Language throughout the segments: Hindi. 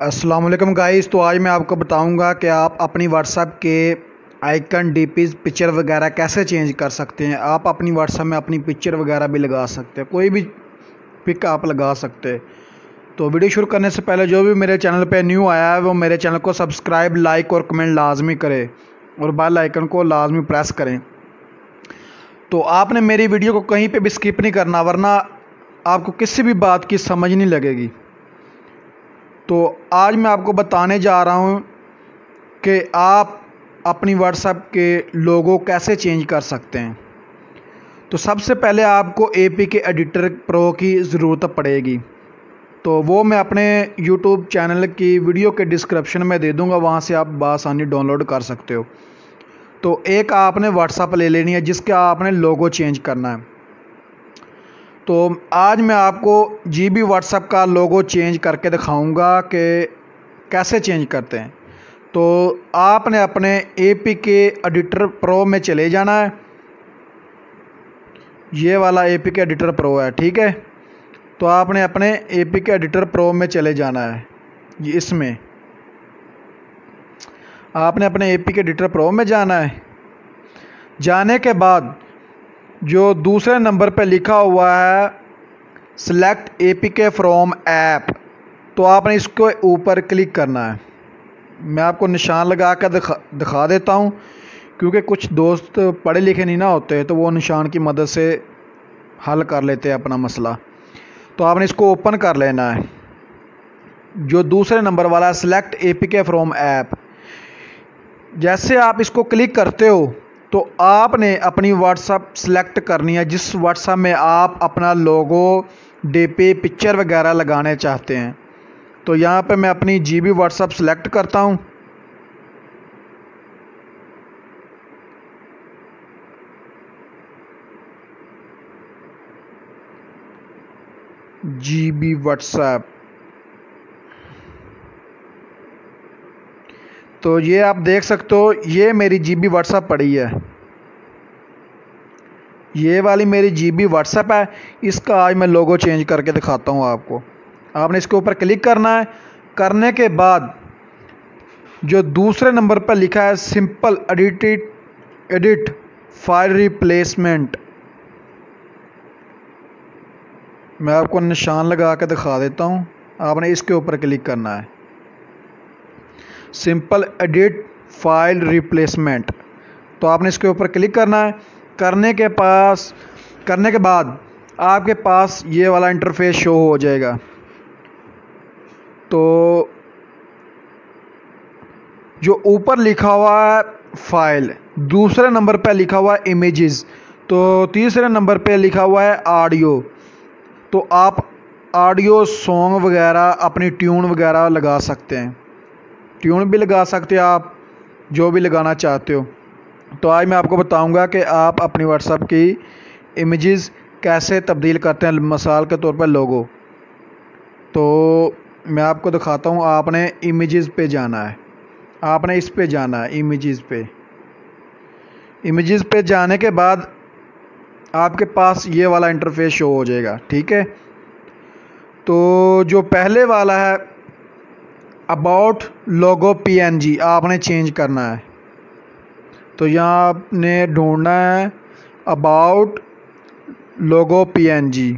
अस्सलाम वालेकुम गाइस। तो आज मैं आपको बताऊंगा कि आप अपनी व्हाट्सएप के आइकन, डीपीज, पिक्चर वगैरह कैसे चेंज कर सकते हैं। आप अपनी व्हाट्सएप में अपनी पिक्चर वगैरह भी लगा सकते हैं, कोई भी पिक आप लगा सकते हैं। तो वीडियो शुरू करने से पहले जो भी मेरे चैनल पे न्यू आया है वो मेरे चैनल को सब्सक्राइब, लाइक और कमेंट लाजमी करें और बेल आइकन को लाजमी प्रेस करें। तो आपने मेरी वीडियो को कहीं पे भी स्किप नहीं करना, वरना आपको किसी भी बात की समझ नहीं लगेगी। तो आज मैं आपको बताने जा रहा हूँ कि आप अपनी व्हाट्सएप के लोगो कैसे चेंज कर सकते हैं। तो सबसे पहले आपको APK एडिटर प्रो की ज़रूरत पड़ेगी। तो वो मैं अपने YouTube चैनल की वीडियो के डिस्क्रिप्शन में दे दूँगा, वहाँ से आप बआसानी डाउनलोड कर सकते हो। तो एक आपने व्हाट्सएप ले लेनी है जिसका आपने लोगो चेंज करना है। तो आज मैं आपको GB व्हाट्सएप का लोगो चेंज करके दिखाऊंगा कि कैसे चेंज करते हैं। तो आपने अपने APK एडिटर प्रो में चले जाना है। ये वाला APK एडिटर प्रो है, ठीक है। तो आपने अपने APK एडिटर प्रो में चले जाना है। इसमें आपने अपने APK एडिटर प्रो में जाना है। जाने के बाद जो दूसरे नंबर पे लिखा हुआ है सिलेक्ट APK फ्रॉम ऐप, तो आपने इसको ऊपर क्लिक करना है। मैं आपको निशान लगा कर दिखा देता हूँ, क्योंकि कुछ दोस्त पढ़े लिखे नहीं ना होते, तो वो निशान की मदद से हल कर लेते हैं अपना मसला। तो आपने इसको ओपन कर लेना है। जो दूसरे नंबर वाला है सिलेक्ट APK फ्रॉम ऐप, जैसे आप इसको क्लिक करते हो तो आपने अपनी व्हाट्सएप सेलेक्ट करनी है जिस व्हाट्सएप में आप अपना लोगो, DP, पिक्चर वगैरह लगाने चाहते हैं। तो यहाँ पे मैं अपनी GB व्हाट्सएप सेलेक्ट करता हूँ। GB व्हाट्सएप, तो ये आप देख सकते हो, ये मेरी GB व्हाट्सएप पड़ी है। ये वाली मेरी GB व्हाट्सएप है। इसका आज मैं लोगो चेंज करके दिखाता हूँ आपको। आपने इसके ऊपर क्लिक करना है। करने के बाद जो दूसरे नंबर पर लिखा है सिंपल एडिट फाइल रिप्लेसमेंट, मैं आपको निशान लगा के दिखा देता हूँ। आपने इसके ऊपर क्लिक करना है, सिंपल एडिट फाइल रिप्लेसमेंट। तो आपने इसके ऊपर क्लिक करना है। करने के बाद आपके पास ये वाला इंटरफेस शो हो जाएगा। तो जो ऊपर लिखा हुआ है फाइल, दूसरे नंबर पे लिखा हुआ है इमेजेस, तो तीसरे नंबर पे लिखा हुआ है ऑडियो। तो आप ऑडियो, सॉन्ग वगैरह, अपनी ट्यून वगैरह लगा सकते हैं। ट्यून भी लगा सकते हैं आप, जो भी लगाना चाहते हो। तो आज मैं आपको बताऊंगा कि आप अपनी व्हाट्सएप की इमेजेस कैसे तब्दील करते हैं, मिसाल के तौर पर लोगो। तो मैं आपको दिखाता हूँ। आपने इमेजेस पे जाना है, आपने इस पे जाना है, इमेजेस पे जाने के बाद आपके पास ये वाला इंटरफेस शो हो जाएगा, ठीक है। तो जो पहले वाला है अबाउट लोगो PNG, आपने चेंज करना है। तो यहाँ आपने ढूंढना है अबाउट लोगो PNG।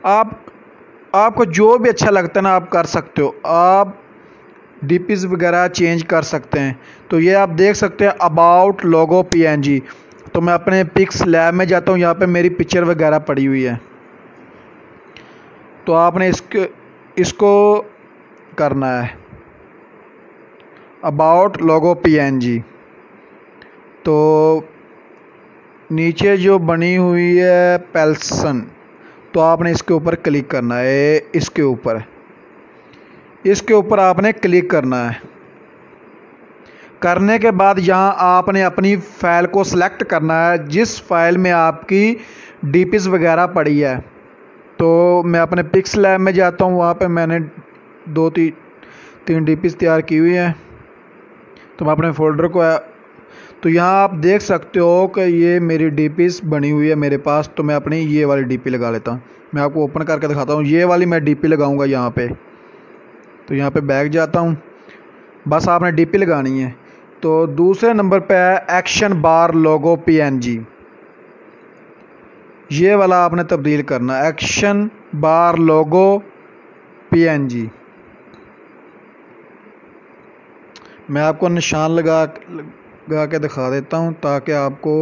आपको जो भी अच्छा लगता है ना, आप कर सकते हो। आप DPs वगैरह चेंज कर सकते हैं। तो ये आप देख सकते हैं अबाउट लोगो PNG। तो मैं अपने पिक्स लैब में जाता हूँ, यहाँ पे मेरी पिक्चर वगैरह पड़ी हुई है। तो आपने इसको करना है अबाउट लोगो PNG। तो नीचे जो बनी हुई है पेल्सन, तो आपने इसके ऊपर क्लिक करना है। इसके ऊपर आपने क्लिक करना है। करने के बाद यहाँ आपने अपनी फ़ाइल को सिलेक्ट करना है जिस फाइल में आपकी DPs वगैरह पड़ी है। तो मैं अपने पिक्स लैब में जाता हूँ, वहाँ पे मैंने 2-3 DPs तैयार की हुई हैं। तो मैं अपने फोल्डर को तो यहाँ आप देख सकते हो कि ये मेरी डीपीस बनी हुई है मेरे पास। तो मैं अपनी ये वाली डीपी लगा लेता हूँ। मैं आपको ओपन करके दिखाता हूँ। ये वाली मैं डीपी लगाऊंगा यहाँ पे। तो यहाँ पे बैक जाता हूँ, बस आपने डीपी लगानी है। तो दूसरे नंबर पे है एक्शन बार लोगो पीएनजी। ये वाला आपने तब्दील करना, एक्शन बार लोगो पीएनजी। मैं आपको निशान लगा के दिखा देता हूँ ताकि आपको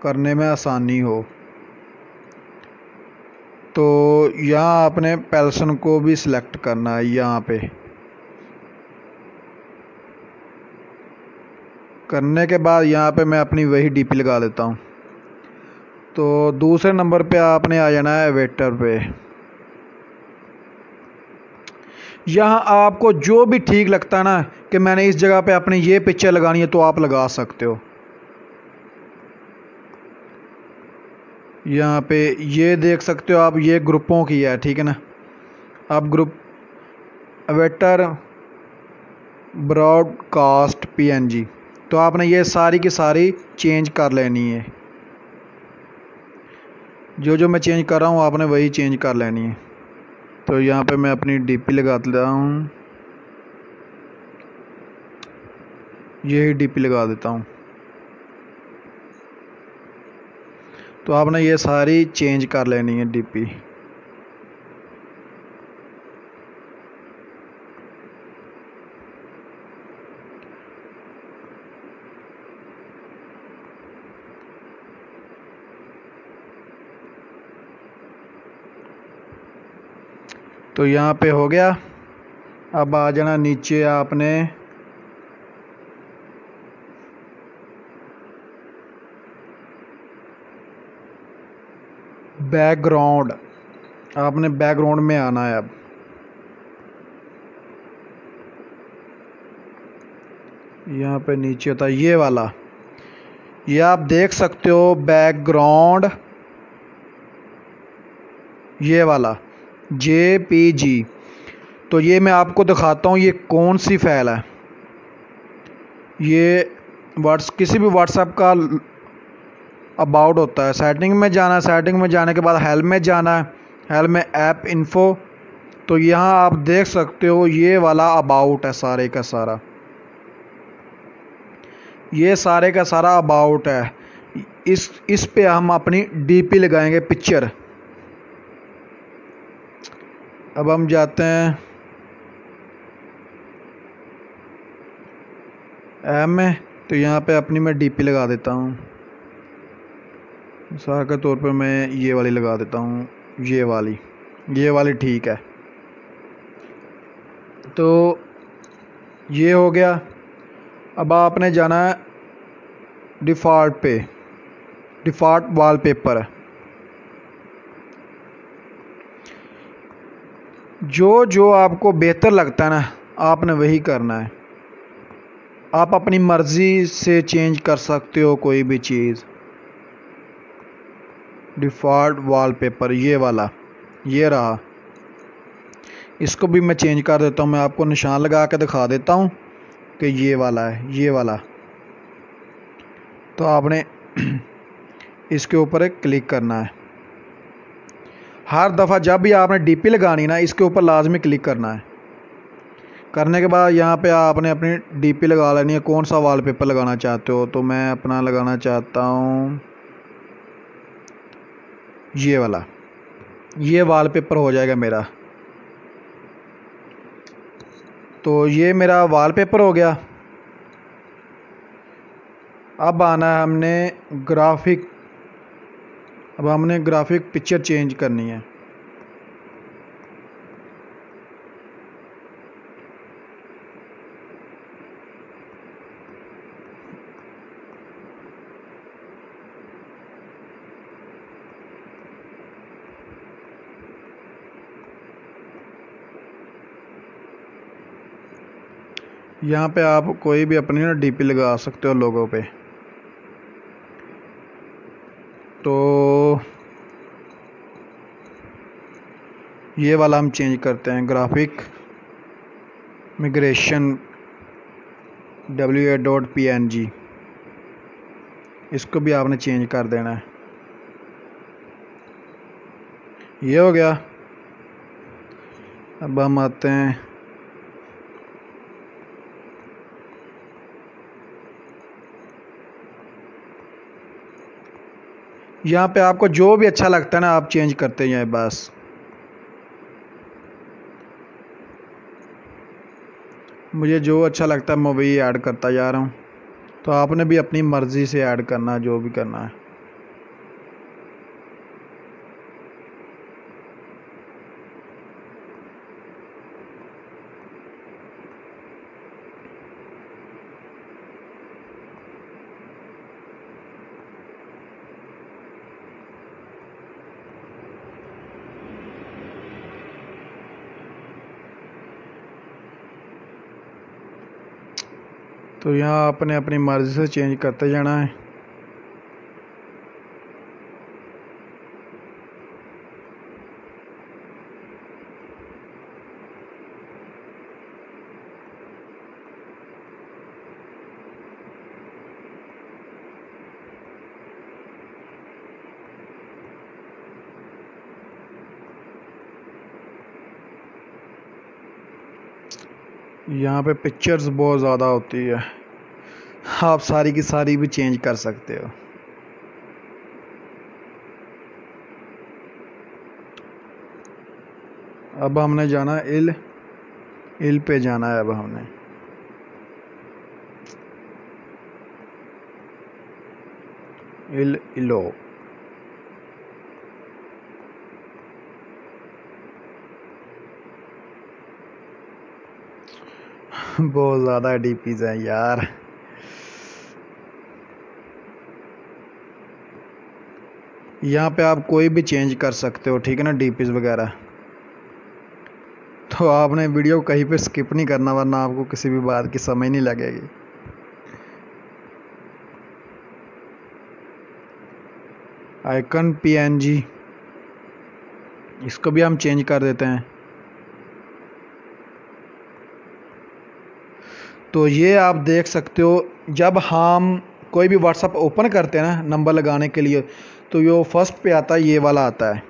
करने में आसानी हो। तो यहाँ आपने पेल्सन को भी सिलेक्ट करना है। यहाँ पे करने के बाद यहाँ पे मैं अपनी वही डीपी लगा देता हूँ। तो दूसरे नंबर पे आपने आ जाना है वेटर पे। यहाँ आपको जो भी ठीक लगता है ना कि मैंने इस जगह पे अपनी ये पिक्चर लगानी है तो आप लगा सकते हो। यहाँ पे ये देख सकते हो आप, ये ग्रुपों की है, ठीक है ना। आप ग्रुप वेटर ब्रॉडकास्ट पीएनजी, तो आपने ये सारी की सारी चेंज कर लेनी है। जो जो मैं चेंज कर रहा हूँ आपने वही चेंज कर लेनी है। तो यहाँ पे मैं अपनी डीपी लगा देता हूँ, यही डीपी लगा देता हूँ। तो आपने ये सारी चेंज कर लेनी है डीपी। तो यहाँ पे हो गया। अब आ जाना नीचे आपने बैकग्राउंड, आपने बैकग्राउंड में आना है। अब यहाँ पे नीचे होता है ये वाला, ये आप देख सकते हो बैकग्राउंड, ये वाला JPG। तो ये मैं आपको दिखाता हूँ ये कौन सी फाइल है। ये किसी भी व्हाट्सएप का अबाउट होता है। सेटिंग में जाना है, सेटिंग में जाने के बाद हेल्प में जाना है, हेल्प में ऐप इन्फो। तो यहाँ आप देख सकते हो ये वाला अबाउट है, सारे का सारा, ये सारे का सारा अबाउट है। इस पे हम अपनी डीपी लगाएंगे पिक्चर। अब हम जाते हैं ऐप में। तो यहाँ पे अपनी मैं डीपी लगा देता हूँ। मिसाल के तौर पे मैं ये वाली लगा देता हूँ, ये वाली ठीक है। तो ये हो गया। अब आपने जाना है डिफ़ॉल्ट पे, डिफ़ॉल्ट वॉलपेपर। जो जो आपको बेहतर लगता है ना आपने वही करना है। आप अपनी मर्ज़ी से चेंज कर सकते हो कोई भी चीज़। डिफ़ॉल्ट वॉलपेपर ये वाला, ये रहा। इसको भी मैं चेंज कर देता हूँ। मैं आपको निशान लगा के दिखा देता हूँ कि ये वाला है, ये वाला। तो आपने इसके ऊपर एक क्लिक करना है। हर दफ़ा जब भी आपने डीपी लगानी ना इसके ऊपर लाजमी क्लिक करना है। करने के बाद यहाँ पे आपने अपनी डीपी लगा लेनी है। कौन सा वॉलपेपर लगाना चाहते हो, तो मैं अपना लगाना चाहता हूँ ये वाला। ये वॉलपेपर हो जाएगा मेरा। तो ये मेरा वॉलपेपर हो गया। अब आना है हमने ग्राफिक। अब हमने ग्राफिक पिक्चर चेंज करनी है। यहाँ पे आप कोई भी अपनी ना डीपी लगा सकते हो लोगों पे। तो ये वाला हम चेंज करते हैं, ग्राफिक मिग्रेशन WA.PNG। इसको भी आपने चेंज कर देना है। ये हो गया। अब हम आते हैं यहाँ पे, आपको जो भी अच्छा लगता है ना आप चेंज करते जाएं बस। मुझे जो अच्छा लगता है मैं वही ऐड करता जा रहा हूँ, तो आपने भी अपनी मर्ज़ी से ऐड करना है जो भी करना है। तो यहाँ आपने अपनी मर्ज़ी से चेंज करते जाना है। यहाँ पे पिक्चर्स बहुत ज़्यादा होती है, आप सारी की सारी भी चेंज कर सकते हो। अब हमने जाना इल इल पे जाना है। अब हमने इलो बहुत ज़्यादा डीपीज हैं यार। यहाँ पे आप कोई भी चेंज कर सकते हो, ठीक है ना, डीपीज वगैरह। तो आपने वीडियो कहीं पे स्किप नहीं करना, वरना आपको किसी भी बात की समझ नहीं लगेगी। आइकन पीएनजी, इसको भी हम चेंज कर देते हैं। तो ये आप देख सकते हो, जब हम कोई भी व्हाट्सअप ओपन करते हैं ना नंबर लगाने के लिए, तो ये फर्स्ट पे आता है, ये वाला आता है।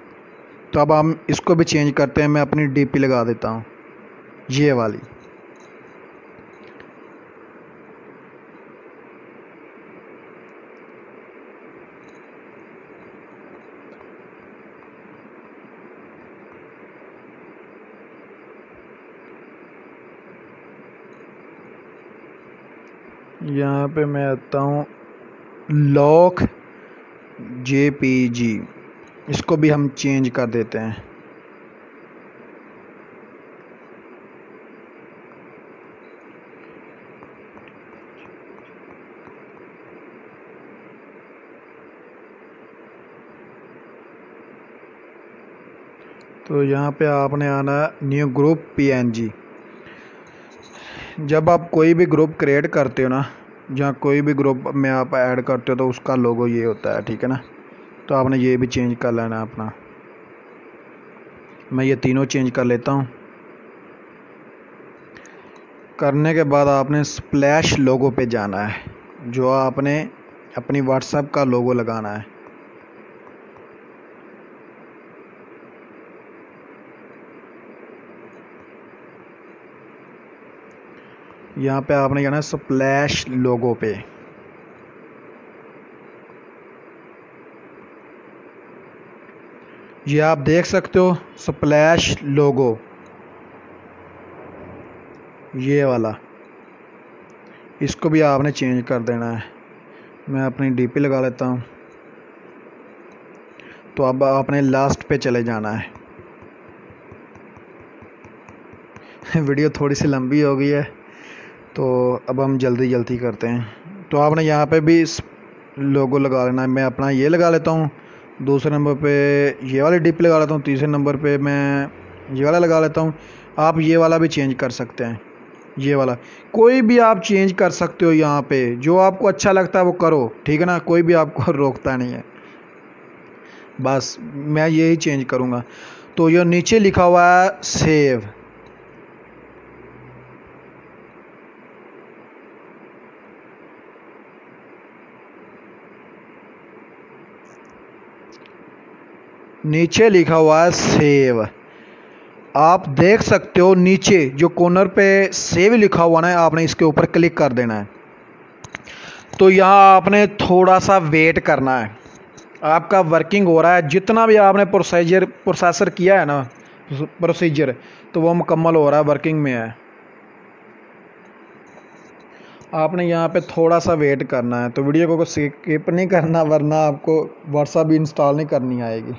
तो अब हम इसको भी चेंज करते हैं। मैं अपनी डीपी लगा देता हूँ ये वाली। यहाँ पे मैं आता हूँ लॉक जेपीजी, इसको भी हम चेंज कर देते हैं। तो यहाँ पे आपने आना न्यू ग्रुप पीएनजी। जब आप कोई भी ग्रुप क्रिएट करते हो ना, जहाँ कोई भी ग्रुप में आप ऐड करते हो, तो उसका लोगो ये होता है, ठीक है ना। तो आपने ये भी चेंज कर लेना है अपना। मैं ये तीनों चेंज कर लेता हूँ। करने के बाद आपने स्प्लैश लोगो पे जाना है, जो आपने अपनी व्हाट्सएप का लोगो लगाना है। यहाँ पे आपने जाना है स्प्लैश लोगो पे। ये आप देख सकते हो स्प्लैश लोगो, ये वाला, इसको भी आपने चेंज कर देना है। मैं अपनी डीपी लगा लेता हूँ। तो अब आपने लास्ट पे चले जाना है। वीडियो थोड़ी सी लंबी हो गई है, तो अब हम जल्दी जल्दी करते हैं। तो आपने यहाँ पे भी लोगो लगा लेना है। मैं अपना ये लगा लेता हूँ, दूसरे नंबर पे ये वाली डीपी लगा लेता हूँ, तीसरे नंबर पे मैं ये वाला लगा लेता हूँ। आप ये वाला भी चेंज कर सकते हैं, ये वाला कोई भी आप चेंज कर सकते हो। यहाँ पे जो आपको अच्छा लगता है वो करो, ठीक है ना, कोई भी आपको रोकता नहीं है। बस मैं यही चेंज करूँगा। तो ये नीचे लिखा हुआ है सेव, नीचे लिखा हुआ है सेव। आप देख सकते हो नीचे जो कॉर्नर पे सेव लिखा हुआ ना, आपने इसके ऊपर क्लिक कर देना है। तो यहाँ आपने थोड़ा सा वेट करना है, आपका वर्किंग हो रहा है। जितना भी आपने प्रोसेसर किया है ना, प्रोसीजर, तो वो मुकम्मल हो रहा है, वर्किंग में है। आपने यहाँ पे थोड़ा सा वेट करना है। तो वीडियो को स्किप नहीं करना, वरना आपको व्हाट्सएप भी इंस्टॉल नहीं करनी आएगी।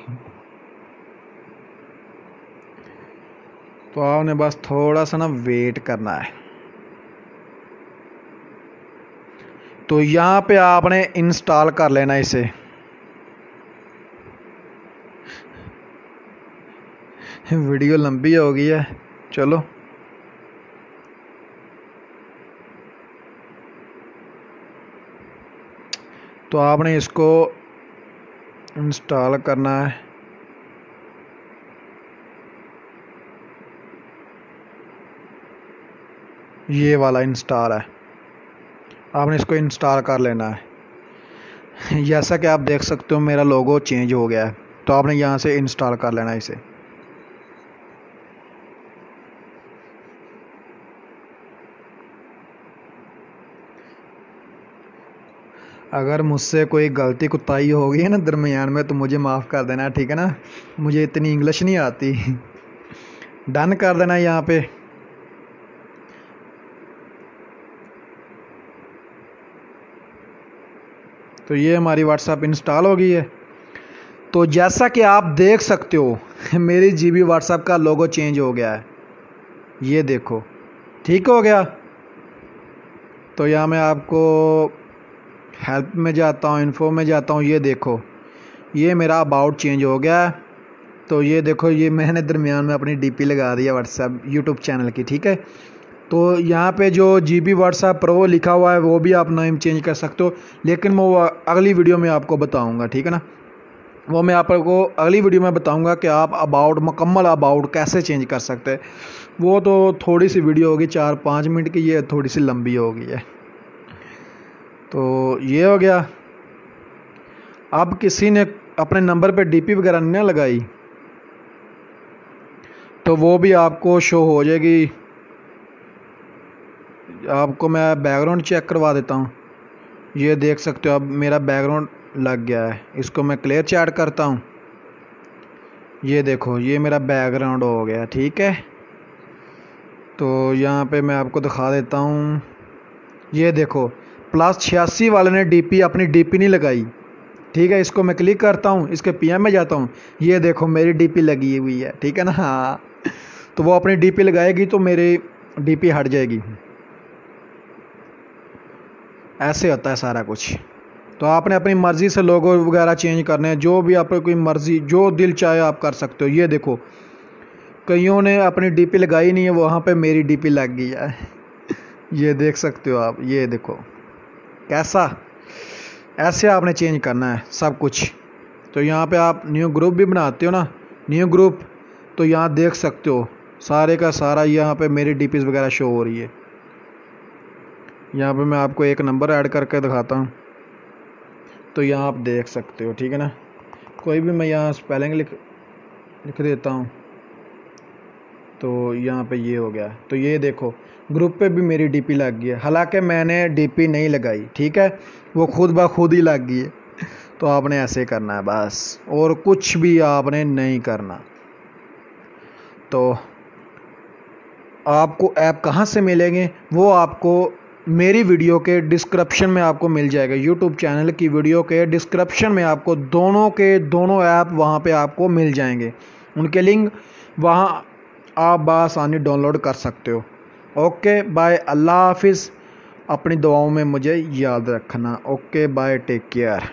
तो आपने बस थोड़ा सा ना वेट करना है। तो यहाँ पे आपने इंस्टॉल कर लेना इसे। वीडियो लंबी हो गई है, चलो। तो आपने इसको इंस्टॉल करना है। ये वाला इंस्टॉल है, आपने इसको इंस्टॉल कर लेना है। जैसा कि आप देख सकते हो मेरा लोगो चेंज हो गया है। तो आपने यहाँ से इंस्टॉल कर लेना है इसे। अगर मुझसे कोई गलती कुताही हो गई है ना दरमियान में, तो मुझे माफ़ कर देना, ठीक है ना। मुझे इतनी इंग्लिश नहीं आती। डन कर देना यहाँ पे। तो ये हमारी व्हाट्सएप इंस्टॉल हो गई है। तो जैसा कि आप देख सकते हो मेरी जीबी व्हाट्सएप का लोगो चेंज हो गया है, ये देखो, ठीक हो गया। तो यहाँ मैं आपको हेल्प में जाता हूँ, इन्फो में जाता हूँ, ये देखो, ये मेरा अबाउट चेंज हो गया है। तो ये देखो, ये मैंने दरमियान में अपनी डीपी लगा दिया व्हाट्सएप यूट्यूब चैनल की, ठीक है। तो यहाँ पे जो जीबी व्हाट्सएप प्रो लिखा हुआ है वो भी आप नेम चेंज कर सकते हो, लेकिन मैं वो अगली वीडियो में आपको बताऊँगा, ठीक है ना। वो मैं आपको अगली वीडियो में बताऊँगा कि आप अबाउट, मुकम्मल अबाउट कैसे चेंज कर सकते हैं। वो तो थोड़ी सी वीडियो होगी 4-5 मिनट की, ये थोड़ी सी लंबी हो गई है। तो ये हो गया। अब किसी ने अपने नंबर पे डीपी वगैरह नहीं लगाई, तो वो भी आपको शो हो जाएगी। आपको मैं बैकग्राउंड चेक करवा देता हूँ। ये देख सकते हो, अब मेरा बैकग्राउंड लग गया है। इसको मैं क्लियर चैट करता हूँ। ये देखो, ये मेरा बैकग्राउंड हो गया, ठीक है। तो यहाँ पे मैं आपको दिखा देता हूँ। ये देखो, +86 वाले ने डीपी, अपनी डीपी नहीं लगाई, ठीक है। इसको मैं क्लिक करता हूँ, इसके पीएम में जाता हूँ, ये देखो मेरी डीपी लगी हुई है, ठीक है ना। हाँ, तो वो अपनी डीपी लगाएगी तो मेरी डीपी हट जाएगी। ऐसे होता है सारा कुछ। तो आपने अपनी मर्ज़ी से लोगो वगैरह चेंज करने हैं, जो भी आपको कोई मर्ज़ी, जो दिल चाहे आप कर सकते हो। ये देखो, कईयों ने अपनी डीपी लगाई नहीं है, वहाँ पे मेरी डीपी लग गई है। ये देख सकते हो आप, ये देखो कैसा। ऐसे आपने चेंज करना है सब कुछ। तो यहाँ पे आप न्यू ग्रुप भी बनाते हो ना, न्यू ग्रुप, तो यहाँ देख सकते हो सारे का सारा यहाँ पे मेरी डीपीज़ वगैरह शो हो रही है। यहाँ पे मैं आपको एक नंबर ऐड करके दिखाता हूँ। तो यहाँ आप देख सकते हो, ठीक है ना। कोई भी मैं यहाँ स्पेलिंग लिख देता हूँ। तो यहाँ पे ये हो गया। तो ये देखो, ग्रुप पे भी मेरी डीपी लग गई है, हालांकि मैंने डीपी नहीं लगाई, ठीक है। वो खुद ब खुद ही लग गई है। तो आपने ऐसे करना है बस, और कुछ भी आपने नहीं करना। तो आपको ऐप कहाँ से मिलेंगे, वो आपको मेरी वीडियो के डिस्क्रिप्शन में आपको मिल जाएगा। यूट्यूब चैनल की वीडियो के डिस्क्रिप्शन में आपको दोनों के दोनों ऐप वहाँ पे आपको मिल जाएंगे। उनके लिंक वहाँ आप बआसानी डाउनलोड कर सकते हो। ओके बाय, अल्लाह हाफिज़। अपनी दुआओं में मुझे याद रखना। Okay bye, take care.